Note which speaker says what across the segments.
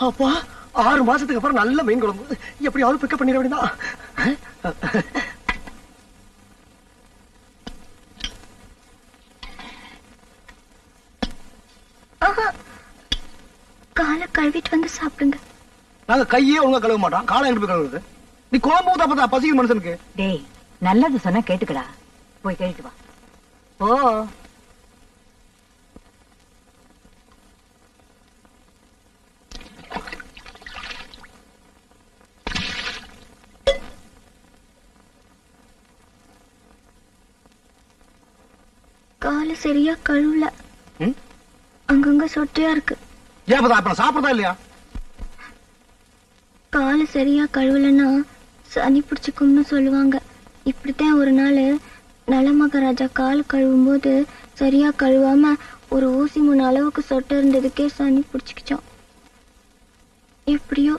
Speaker 1: அப்பா 6 மாசத்துக்கு அப்புறம் நல்ல மீன் குழம்பு எப்படியாவது பிக்கப் பண்ணிட வேண்டியதான்.
Speaker 2: காலை கழுவிட்டு வந்து சாப்பிடுங்க.
Speaker 1: நாங்க கையே ஒழுங்கா கழுவ மாட்டோம். காலை எங்க போய் கழுவுறது? நீ குழம்பு ஊத்தா பார்த்தா பசிக்கு மனுஷனுக்கு.
Speaker 3: டேய், நல்லது சொன்னா கேட்டுக்கடா. போய் கேட்டு வா. ஓ
Speaker 2: காலை சரியா கழுவல, அங்கங்க சொட்டையா இருக்கு.
Speaker 1: சாப்பிடறதா இல்லையா?
Speaker 2: காலை சரியா கழுவலன்னா சனி பிடிச்சுக்கும்னு சொல்லுவாங்க. இப்படித்தான் ஒரு நாள் நல மகாராஜா கால் கழுவும் போது சரியா கழுவாம ஒரு ஊசி 3 அளவுக்கு சொட்டை இருந்ததுக்கே சனி பிடிச்சுக்கிச்சோம். எப்படியோ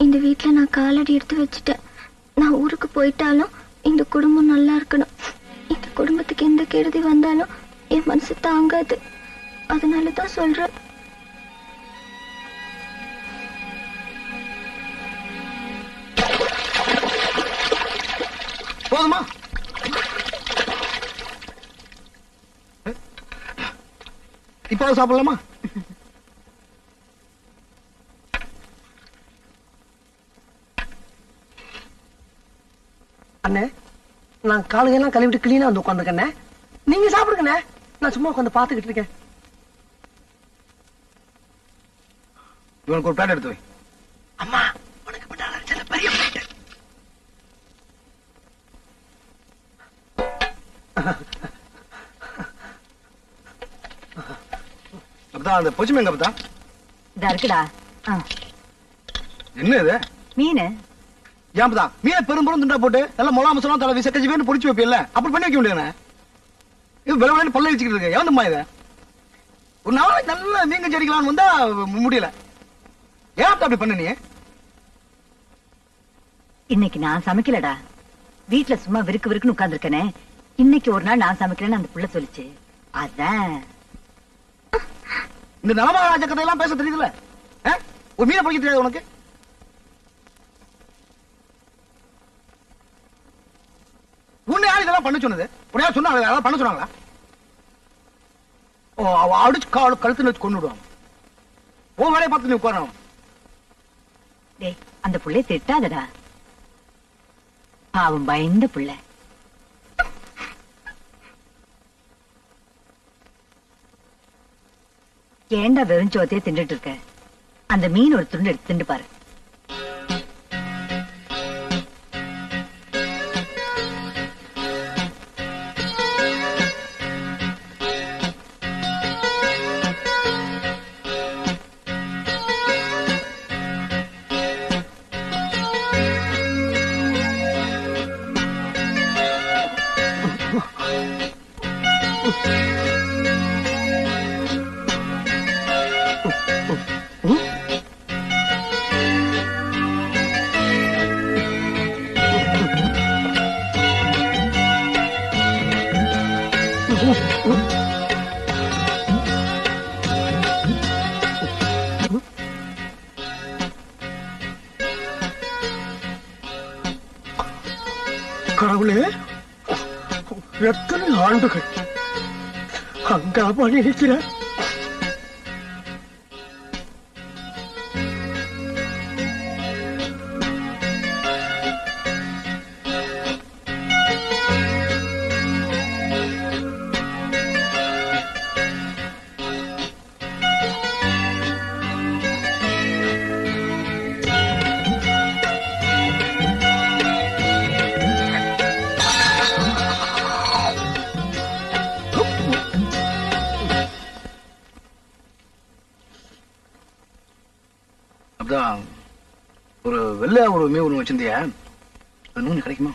Speaker 2: இந்த வீட்டுல நான் காலடி எடுத்து வச்சுட்டேன். நான் ஊருக்கு போயிட்டாலும் இந்த குடும்பம் நல்லா இருக்கணும். இந்த குடும்பத்துக்கு எந்த கெடுதி வந்தாலும் என் மனசு தாங்காது. அதனாலதான் சொல்றேன்.
Speaker 1: போதுமா? இப்ப சாப்பிடலாமா? அண்ணே, நான் காலையெல்லாம் கழுவிட்டு கிளீனா வந்து உட்காந்துக்கண்ணே. நீங்க சாப்பிடுங்கண்ணே, நான் சும்மா உட்காந்து பாத்துக்கிட்டு இருக்கேன். இவனுக்கு ஒரு பிளேட் எடுத்து வை. அம்மா, உனக்கு மட்டும் பெரிய பிளேட். அப்பதான் அந்த பொச்சு மீன் அப்பதான்
Speaker 3: இதா இருக்குடா.
Speaker 1: என்ன இது?
Speaker 3: மீன்.
Speaker 1: ஏன்பதான் மீனை பெரும்புறம் துண்டா போட்டு நல்லா மொளா மசாலா தலை விசக்கச்சி வேணும் பொடிச்சு வைப்பில்ல, அப்படி பண்ணி வைக்க முடியாது. இது வெள்ள பல்ல வச்சுக்கிட்டு இருக்கு. எவந்தம்மா இத? ஒரு நாளைக்கு நல்ல மீன் செடிக்கலான்னு வந்தா முடியல. ஏன் அப்படி பண்ண நீ?
Speaker 3: இன்னைக்கு நான் சமைக்கலடா. வீட்டுல சும்மா விருக்கு விருக்குன்னு உட்கார்ந்துருக்கனே. இன்னைக்கு ஒரு நாள் நான் சமைக்கிறேன்னு அந்த புள்ள சொல்லிச்சு. அதான்
Speaker 1: இந்த நலமகாராஜ கதையெல்லாம் பேச தெரியுதுல. ஒரு மீனை பிடிக்க தெரியாது உனக்கு? உன்னை யார் இதெல்லாம் பண்ண சொன்னது? உன்னையா சொன்னாங்க அதெல்லாம் பண்ண சொன்னாங்களா? ஓ, அவ அடிச்சு கழுத்துல வச்சு கொண்டு விடுவாங்க. உன் வேலையை பார்த்து நீ உட்காரணும்.
Speaker 3: டேய், அந்த புள்ளைய திட்டாதடா. பாவம் பயந்த புள்ள. ஏண்டா வெறும் சோத்தையே தின்னுட்டு இருக்க? அந்த மீன் ஒரு துண்டு எடுத்து திண்டு பாரு. கடவுளே, எத்தனை ஆண்டுகள் அங்க பணி இருக்கிற. ஒரு வெள்ளை ஒரு மீன் ஒண்ணு வச்சிருந்தியா? நூனு கிடைக்குமா?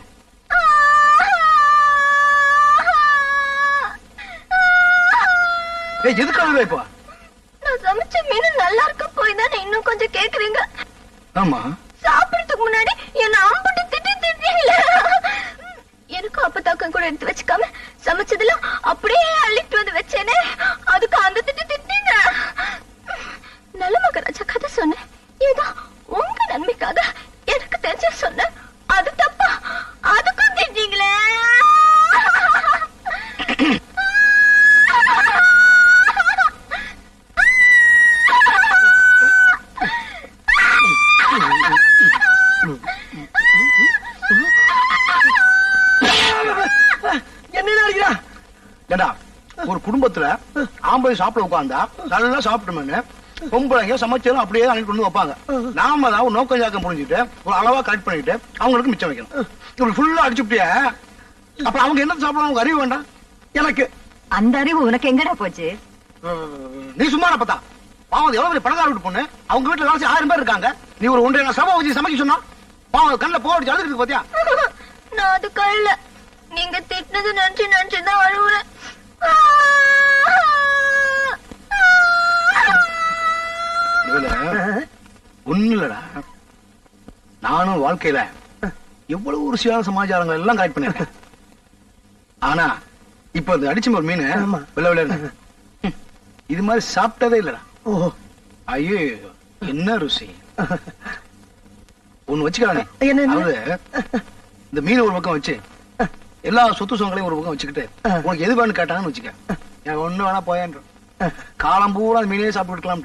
Speaker 3: எதுக்காக இப்போ?
Speaker 2: நான் சமைச்ச மீன் நல்லா இருக்க போய் தானே இன்னும் கொஞ்சம் கேக்குறீங்க.
Speaker 1: ஆமா,
Speaker 2: சாப்பிடறதுக்கு முன்னாடி என்ன அம்புட்டு திட்டீங்களே. எனக்கு அப்பதாக்கம் கூட எடுத்து வச்சுக்காம சமைச்சதுல அப்படியே அள்ளிட்டு வந்து வச்சேனே, அதுக்கு அந்த திட்டீங்க.
Speaker 1: குடும்பத்துல ஆம்பளை சாப்பிட உட்கார்ந்தா நல்லா சாப்பிட்டோம்னு பொம்பளைங்க சமைச்சாலும் அப்படியே அன்னைக்கு கொண்டு வைப்பாங்க. நாம தான் ஒரு நோக்கம் ஜாக்கம் புரிஞ்சுட்டு ஒரு அளவா கரெக்ட் பண்ணிட்டு அவங்களுக்கு மிச்சம் வைக்கணும். இப்படி ஃபுல்லா அடிச்சுட்டிய அப்புறம் அவங்க என்ன சாப்பிடணும் அவங்க அறிவு வேண்டாம். எனக்கு
Speaker 3: அந்த அறிவு உனக்கு எங்கடா போச்சு?
Speaker 1: நீ சும்மா பார்த்தா பாவம் எவ்வளவு பெரிய பணக்கார வீட்டு பொண்ணு, அவங்க வீட்டுல வேலை 1000 பேர் இருக்காங்க. நீ ஒரு 1.5 சபை வச்சு சமைக்க சொன்னா பாவம் கண்ணில் போடிச்சு அழுதுருக்கு பாத்தியா?
Speaker 2: நான் அது கல்ல நீங்க திட்டினது நினைச்சுதான் அழுவுறேன்.
Speaker 1: ஒண்ணு இல்லடா, நானும் வாழ்க்கையில எவ்வளவு ஒரு சில சமாச்சாரங்கள் எல்லாம் கரெக்ட் பண்ணிருக்கேன். ஆனா இப்ப இந்த அடிச்சு ஒரு மீன் வெள்ள வெள்ள இது மாதிரி சாப்பிட்டதே இல்லடா. ஐயோ என்ன ருசி. ஒண்ணு வச்சுக்கிறானே, அதாவது இந்த மீன் ஒரு பக்கம் வச்சு எல்லா சொத்து சுகங்களையும் ஒரு பக்கம் வச்சுக்கிட்டு உனக்கு எது வேணும்னு கேட்டாங்கன்னு வச்சுக்க, எனக்கு ஒண்ணு வேணா போயேன்ற காலம் பூரா மீனே சாப்பிட்டு இருக்கலாம்.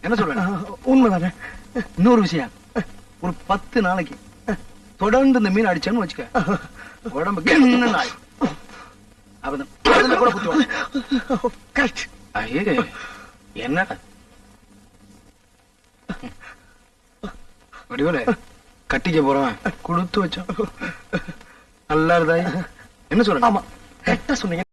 Speaker 1: என்ன சொல்றேன்?
Speaker 4: உண்மைதானே.
Speaker 1: இன்னொரு விஷயம், ஒரு 10 நாளைக்கு தொடர்ந்து இந்த மீன் அடிச்சேன்னு வச்சுக்க உடம்புக்கு என்ன நாய் கூட
Speaker 4: கரெக்ட்.
Speaker 1: ஐயே என்ன வடிவல கட்டிக்க போறவன் கொடுத்து வச்சோம் நல்லா இருந்தாய். என்ன சொல்ற?
Speaker 4: ஆமா கரெக்டா சொன்னீங்க.